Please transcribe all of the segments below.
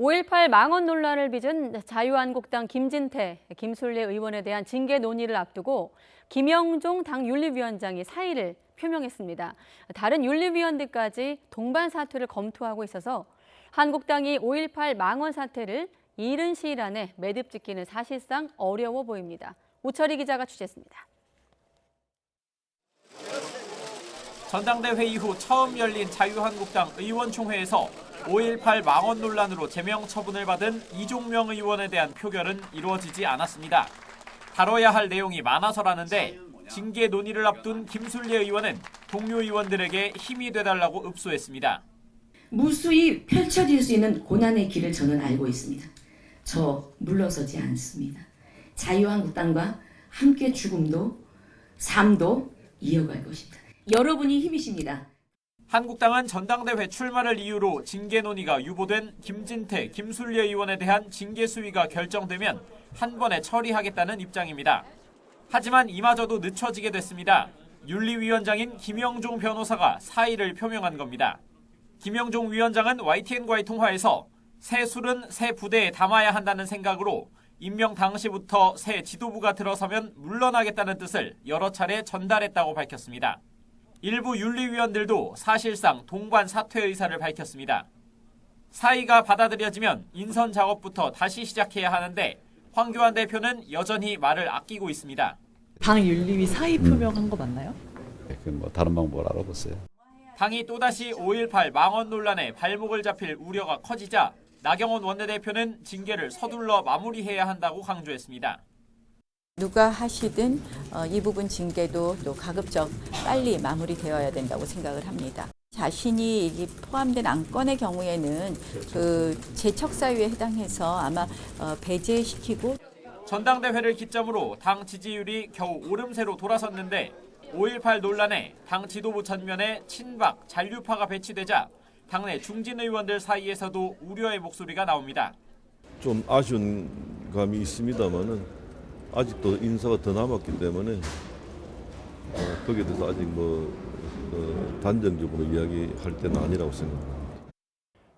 5.18 망언 논란을 빚은 자유한국당 김진태, 김술래 의원에 대한 징계 논의를 앞두고 김영종 당 윤리위원장이 사의를 표명했습니다. 다른 윤리위원들까지 동반 사퇴를 검토하고 있어서 한국당이 5.18 망언 사태를 이른 시일 안에 매듭짓기는 사실상 어려워 보입니다. 우철희 기자가 취재했습니다. 전당대회 이후 처음 열린 자유한국당 의원총회에서 5.18 망언 논란으로 제명 처분을 받은 이종명 의원에 대한 표결은 이루어지지 않았습니다. 다뤄야 할 내용이 많아서라는데 징계 논의를 앞둔 김술래 의원은 동료 의원들에게 힘이 돼달라고 읍소했습니다. 무수히 펼쳐질 수 있는 고난의 길을 저는 알고 있습니다. 저 물러서지 않습니다. 자유한국당과 함께 죽음도 삶도 이어갈 것입니다. 여러분이 힘이십니다. 한국당은 전당대회 출마를 이유로 징계 논의가 유보된 김진태, 김술래 의원에 대한 징계 수위가 결정되면 한 번에 처리하겠다는 입장입니다. 하지만 이마저도 늦춰지게 됐습니다. 윤리위원장인 김영종 변호사가 사의를 표명한 겁니다. 김영종 위원장은 YTN과의 통화에서 새 술은 새 부대에 담아야 한다는 생각으로 임명 당시부터 새 지도부가 들어서면 물러나겠다는 뜻을 여러 차례 전달했다고 밝혔습니다. 일부 윤리위원들도 사실상 동반 사퇴 의사를 밝혔습니다. 사의가 받아들여지면 인선 작업부터 다시 시작해야 하는데 황교안 대표는 여전히 말을 아끼고 있습니다. 당 윤리위 사의 표명한 거 맞나요? 다른 방법을 알아보세요. 당이 또다시 5.18 망언 논란에 발목을 잡힐 우려가 커지자 나경원 원내대표는 징계를 서둘러 마무리해야 한다고 강조했습니다. 누가 하시든 이 부분 징계도 또 가급적 빨리 마무리되어야 된다고 생각을 합니다. 자신이 포함된 안건의 경우에는 그 재척사유에 해당해서 아마 배제시키고 전당대회를 기점으로 당 지지율이 겨우 오름세로 돌아섰는데 5.18 논란에 당 지도부 전면에 친박, 잔류파가 배치되자 당내 중진 의원들 사이에서도 우려의 목소리가 나옵니다. 좀 아쉬운 감이 있습니다만은 아직도 인사가 더 남았기 때문에 거기에 대해서 아직 단정적으로 이야기할 때는 아니라고 생각합니다.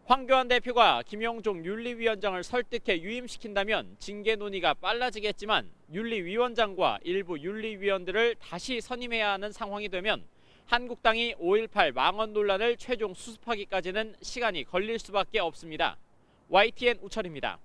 황교안 대표가 김영종 윤리위원장을 설득해 유임시킨다면 징계 논의가 빨라지겠지만 윤리위원장과 일부 윤리위원들을 다시 선임해야 하는 상황이 되면 한국당이 5.18 망언 논란을 최종 수습하기까지는 시간이 걸릴 수밖에 없습니다. YTN 우철입니다.